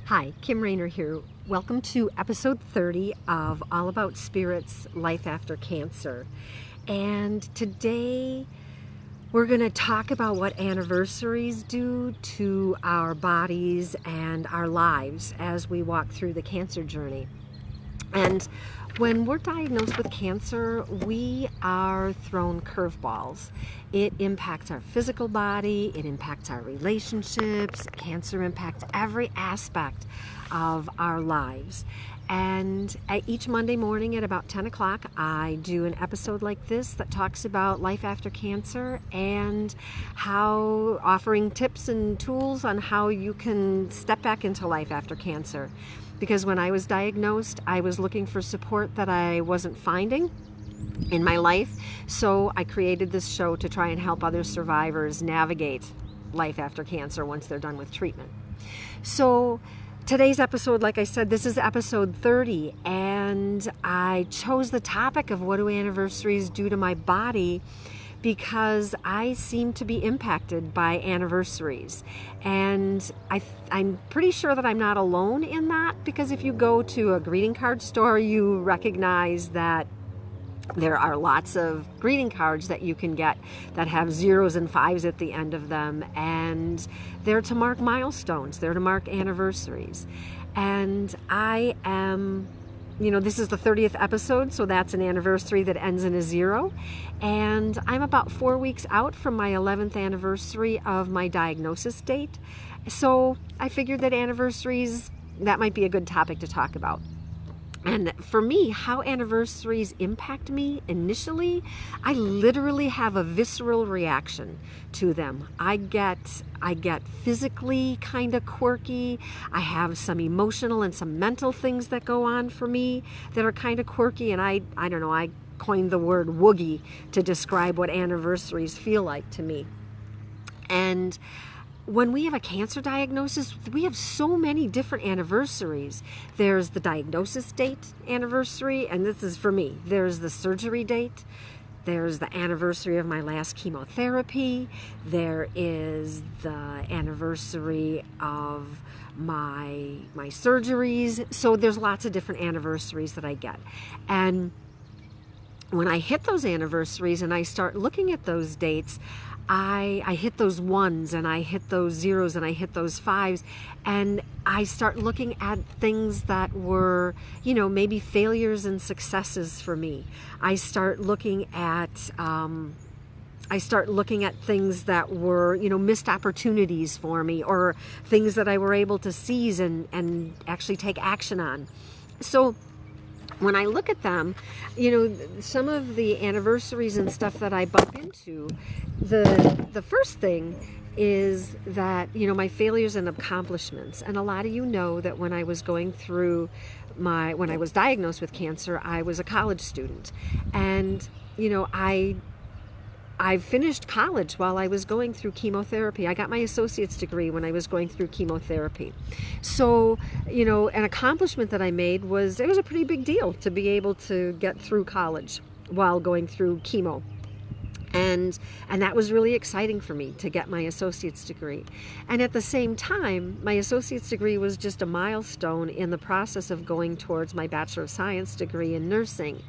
Hi, Kim Rainer here. Welcome to episode 30 of All About Spirits, Life After Cancer. And today we're going to talk about what anniversaries do to our bodies and our lives as we walk through the cancer journey. And when we're diagnosed with cancer, we are thrown curveballs. It impacts our physical body, it impacts our relationships. Cancer impacts every aspect of our lives. And each Monday morning at about 10 o'clock, I do an episode like this that talks about life after cancer and how offering tips and tools on how you can step back into life after cancer. Because when I was diagnosed, I was looking for support that I wasn't finding in my life. So I created this show to try and help other survivors navigate life after cancer once they're done with treatment. So today's episode, like I said, this is episode 30, and I chose the topic of what do anniversaries do to my body because I seem to be impacted by anniversaries. And I'm pretty sure that I'm not alone in that, because if you go to a greeting card store, you recognize that there are lots of greeting cards that you can get that have zeros and fives at the end of them, and they're to mark milestones, they're to mark anniversaries. And I am, this is the 30th episode, so that's an anniversary that ends in a zero. And I'm about 4 weeks out from my 11th anniversary of my diagnosis date. So I figured that anniversaries, that might be a good topic to talk about. And for me, how anniversaries impact me initially, I literally have a visceral reaction to them. I get physically kind of quirky. I have some emotional and some mental things that go on for me that are kind of quirky. And I don't know, I coined the word woogie to describe what anniversaries feel like to me. And when we have a cancer diagnosis, we have so many different anniversaries. There's the diagnosis date anniversary, and this is for me. There's the surgery date. There's the anniversary of my last chemotherapy. There is the anniversary of my surgeries. So there's lots of different anniversaries that I get. And when I hit those anniversaries and I start looking at those dates, I hit those ones and I hit those zeros and I hit those fives, and I start looking at things that were, maybe failures and successes for me. I start looking at things that were, missed opportunities for me, or things that I were able to seize and actually take action on. So when I look at them, some of the anniversaries and stuff that I bump into, the first thing is that, my failures and accomplishments. And a lot of you know that when I was going through when I was diagnosed with cancer, I was a college student. And, I finished college while I was going through chemotherapy. I got my associate's degree when I was going through chemotherapy. So, an accomplishment that I made was, it was a pretty big deal to be able to get through college while going through chemo. And that was really exciting for me to get my associate's degree. And at the same time, my associate's degree was just a milestone in the process of going towards my Bachelor of Science degree in nursing.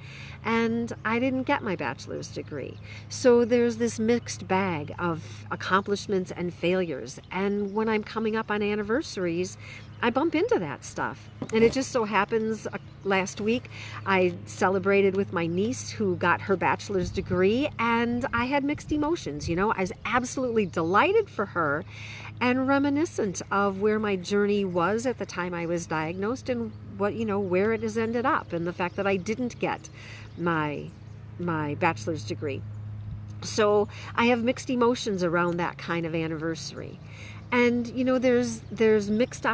And I didn't get my bachelor's degree. So there's this mixed bag of accomplishments and failures. And when I'm coming up on anniversaries, I bump into that stuff. And it just so happens last week I celebrated with my niece who got her bachelor's degree, and I had mixed emotions. I was absolutely delighted for her and reminiscent of where my journey was at the time I was diagnosed, and what, where it has ended up, and the fact that I didn't get my bachelor's degree. So I have mixed emotions around that kind of anniversary. And, there's missed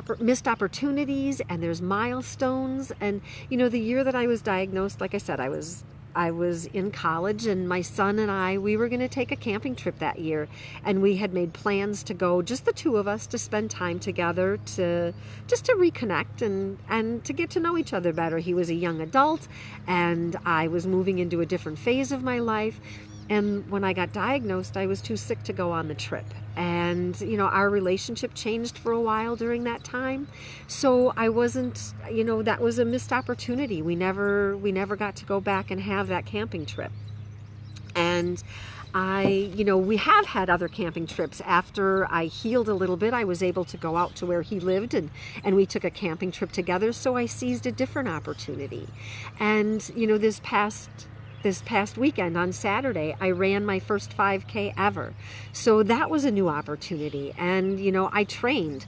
opportunities, and there's milestones. And, the year that I was diagnosed, like I said, I was in college, and my son and we were going to take a camping trip that year. And we had made plans to go, just the two of us, to spend time together, to reconnect and to get to know each other better. He was a young adult, and I was moving into a different phase of my life. And when I got diagnosed, I was too sick to go on the trip. and our relationship changed for a while during that time. So I wasn't, that was a missed opportunity. We never got to go back and have that camping trip. And we have had other camping trips. After I healed a little bit, I was able to go out to where he lived, and we took a camping trip together. So I seized a different opportunity. And, this past weekend on Saturday, I ran my first 5K ever. So that was a new opportunity. And, I trained.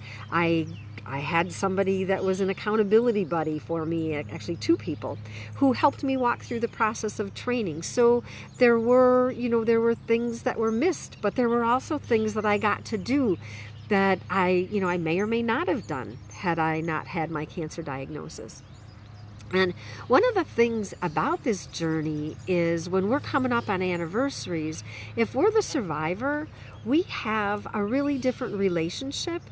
I had somebody that was an accountability buddy for me, actually 2 people, who helped me walk through the process of training. So there were things that were missed, but there were also things that I got to do that I may or may not have done had I not had my cancer diagnosis. And one of the things about this journey is when we're coming up on anniversaries, if we're the survivor, we have a really different relationship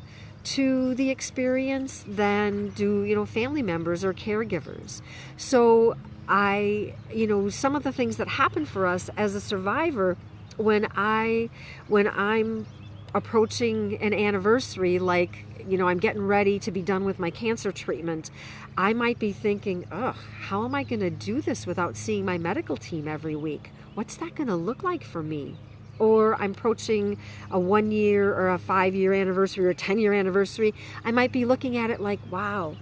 to the experience than do I'm members or caregivers. So some of the things that happen for us as a survivor when I'm approaching an anniversary, like I'm getting ready to be done with my cancer treatment, I might be thinking, how am I going to do this without seeing my medical team every week? What's that going to look like for me? Or I'm approaching a 1 year or a 5-year anniversary or a 10-year anniversary. I might be looking at it like, wow,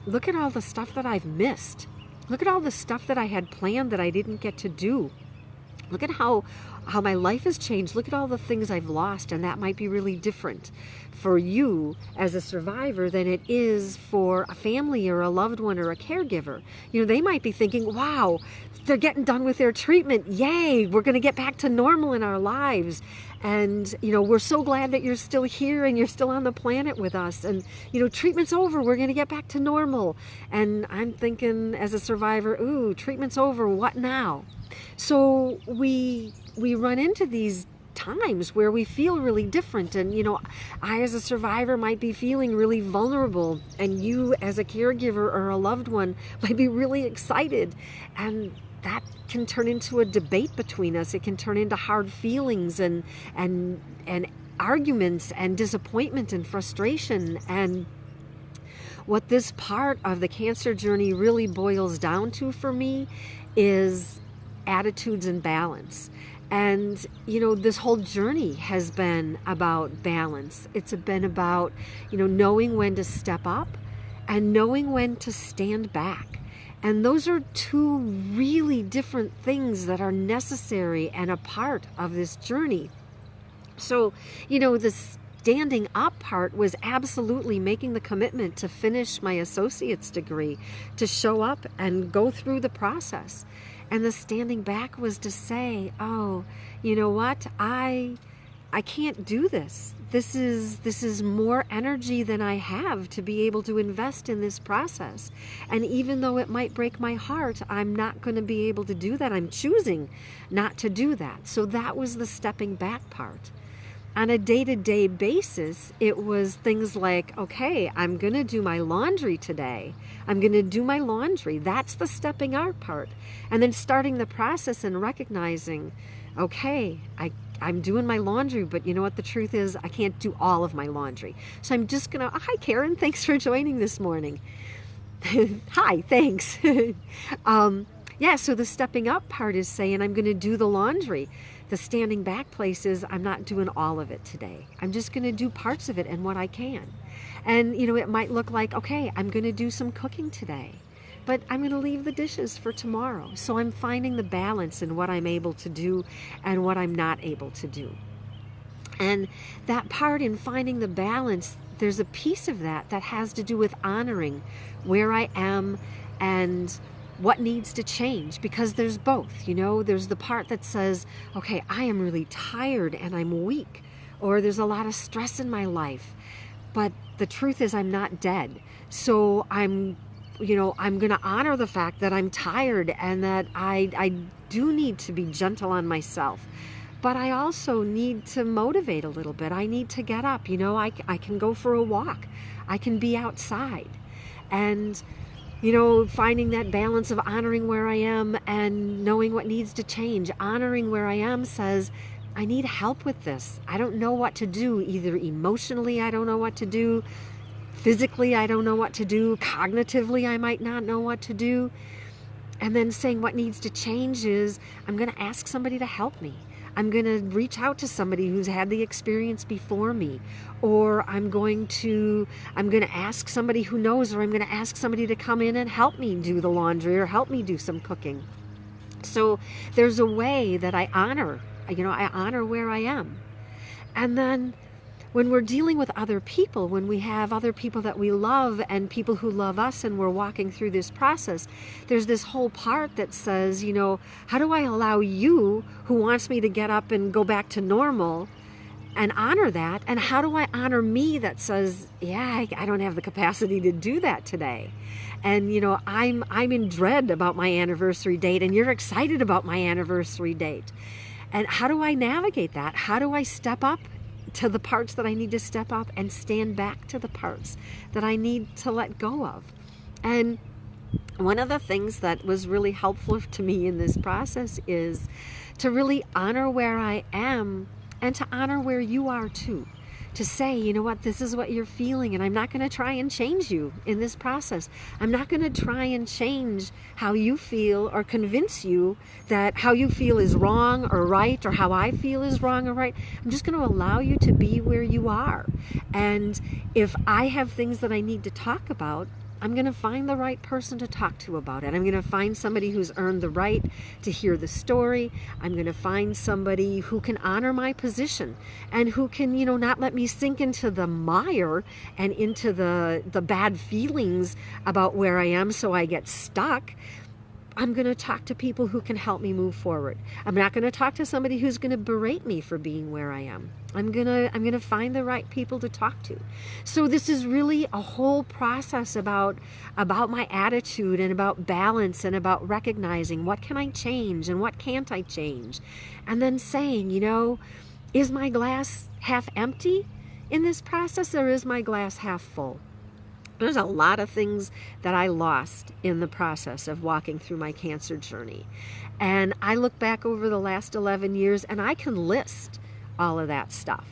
look at all the stuff that I've missed. Look at all the stuff that I had planned that I didn't get to do. Look at how my life has changed. Look at all the things I've lost. And that might be really different for you as a survivor than it is for a family or a loved one or a caregiver. They might be thinking, wow, they're getting done with their treatment. Yay, we're going to get back to normal in our lives. And, we're so glad that you're still here and you're still on the planet with us. And, treatment's over. We're going to get back to normal. And I'm thinking as a survivor, ooh, treatment's over. What now? So we run into these times where we feel really different. And, I as a survivor might be feeling really vulnerable. And you as a caregiver or a loved one might be really excited. And that can turn into a debate between us. It can turn into hard feelings and arguments and disappointment and frustration. And what this part of the cancer journey really boils down to for me is attitudes and balance. And, this whole journey has been about balance. It's been about, knowing when to step up and knowing when to stand back. And those are 2 really different things that are necessary and a part of this journey. So, the standing up part was absolutely making the commitment to finish my associate's degree, to show up and go through the process. And the standing back was to say, oh, you know what? I can't do this. This is more energy than I have to be able to invest in this process. And even though it might break my heart, I'm not going to be able to do that. I'm choosing not to do that. So that was the stepping back part. On a day-to-day basis, it was things like, okay, I'm going to do my laundry today. I'm going to do my laundry. That's the stepping out part. And then starting the process and recognizing, okay, I'm doing my laundry, but you know what the truth is? I can't do all of my laundry. So I'm just going to, hi, Karen, thanks for joining this morning. Hi, thanks. So the stepping up part is saying I'm going to do the laundry. The standing back place is I'm not doing all of it today. I'm just going to do parts of it and what I can. And, it might look like, okay, I'm going to do some cooking today, but I'm going to leave the dishes for tomorrow. So I'm finding the balance in what I'm able to do and what I'm not able to do. And that part in finding the balance, there's a piece of that has to do with honoring where I am and what needs to change, because there's both, there's the part that says, okay, I am really tired and I'm weak, or there's a lot of stress in my life, but the truth is I'm not dead. So I'm going to honor the fact that I'm tired and that I do need to be gentle on myself. But I also need to motivate a little bit. I need to get up. I can go for a walk. I can be outside. And, finding that balance of honoring where I am and knowing what needs to change. Honoring where I am says, I need help with this. I don't know what to do. Either emotionally, I don't know what to do. Physically, I don't know what to do. Cognitively, I might not know what to do. And then saying what needs to change is I'm going to ask somebody to help me. I'm going to reach out to somebody who's had the experience before me, or I'm going to ask somebody who knows, or I'm going to ask somebody to come in and help me do the laundry or help me do some cooking. So there's a way that I honor where I am. And then when we're dealing with other people, when we have other people that we love and people who love us and we're walking through this process, there's this whole part that says, how do I allow you, who wants me to get up and go back to normal, and honor that? And how do I honor me that says, yeah, I don't have the capacity to do that today? And, I'm in dread about my anniversary date, and you're excited about my anniversary date. And how do I navigate that? How do I step up to the parts that I need to step up and stand back to the parts that I need to let go of? And one of the things that was really helpful to me in this process is to really honor where I am and to honor where you are too. To say, this is what you're feeling, and I'm not going to try and change you in this process. I'm not going to try and change how you feel or convince you that how you feel is wrong or right, or how I feel is wrong or right. I'm just going to allow you to be where you are. And if I have things that I need to talk about, I'm going to find the right person to talk to about it. I'm going to find somebody who's earned the right to hear the story. I'm going to find somebody who can honor my position and who can, not let me sink into the mire and into the bad feelings about where I am so I get stuck. I'm going to talk to people who can help me move forward. I'm not going to talk to somebody who's going to berate me for being where I am. I'm going to find the right people to talk to. So this is really a whole process about my attitude and about balance and about recognizing what can I change and what can't I change. And then saying, is my glass half empty in this process, or is my glass half full? There's a lot of things that I lost in the process of walking through my cancer journey. And I look back over the last 11 years and I can list all of that stuff.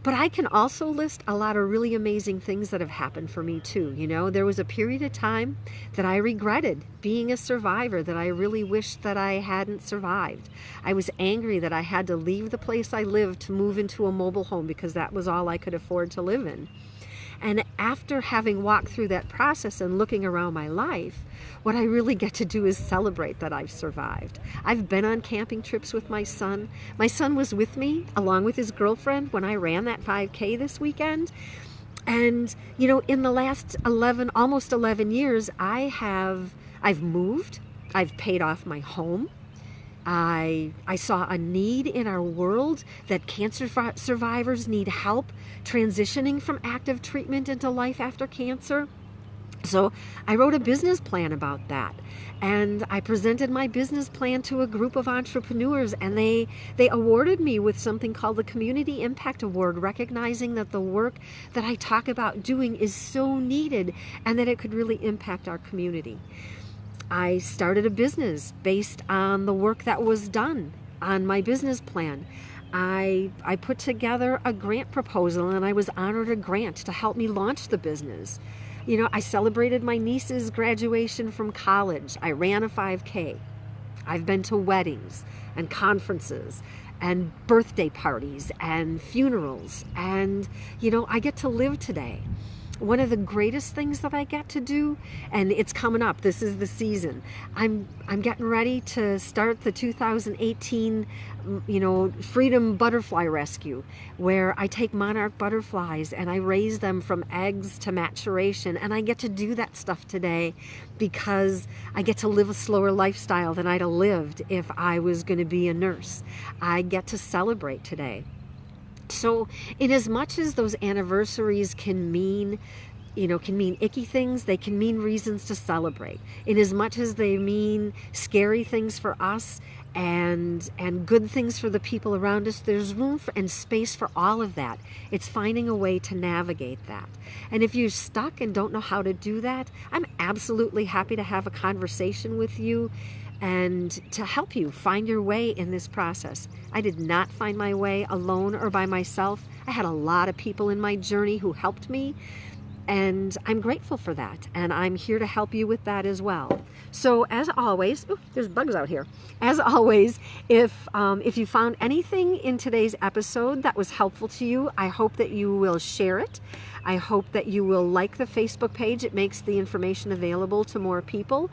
But I can also list a lot of really amazing things that have happened for me too. There was a period of time that I regretted being a survivor, that I really wished that I hadn't survived. I was angry that I had to leave the place I lived to move into a mobile home because that was all I could afford to live in. And after having walked through that process and looking around my life, what I really get to do is celebrate that I've survived. I've been on camping trips with my son. My son was with me along with his girlfriend when I ran that 5K this weekend. And, in the last almost 11 years, I've moved, I've paid off my home. I saw a need in our world that cancer survivors need help transitioning from active treatment into life after cancer. So I wrote a business plan about that. And I presented my business plan to a group of entrepreneurs, and they awarded me with something called the Community Impact Award, recognizing that the work that I talk about doing is so needed and that it could really impact our community. I started a business based on the work that was done on my business plan. I put together a grant proposal, and I was honored a grant to help me launch the business. I celebrated my niece's graduation from college. I ran a 5K. I've been to weddings and conferences and birthday parties and funerals. And, I get to live today. One of the greatest things that I get to do, and it's coming up, this is the season, I'm getting ready to start the 2018 Freedom Butterfly Rescue, where I take monarch butterflies and I raise them from eggs to maturation, and I get to do that stuff today because I get to live a slower lifestyle than I'd have lived if I was going to be a nurse. I get to celebrate today. So in as much as those anniversaries can mean icky things, they can mean reasons to celebrate. In as much as they mean scary things for us and good things for the people around us, there's room and space for all of that. It's finding a way to navigate that. And if you're stuck and don't know how to do that, I'm absolutely happy to have a conversation with you and to help you find your way in this process. I did not find my way alone or by myself. I had a lot of people in my journey who helped me, and I'm grateful for that, and I'm here to help you with that as well. So as always, there's bugs out here. As always, if you found anything in today's episode that was helpful to you, I hope that you will share it. I hope that you will like the Facebook page. It makes the information available to more people.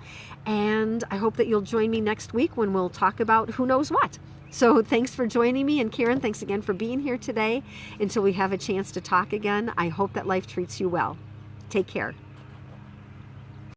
And I hope that you'll join me next week when we'll talk about who knows what. So thanks for joining me, and Karen, thanks again for being here today. Until we have a chance to talk again, I hope that life treats you well. Take care.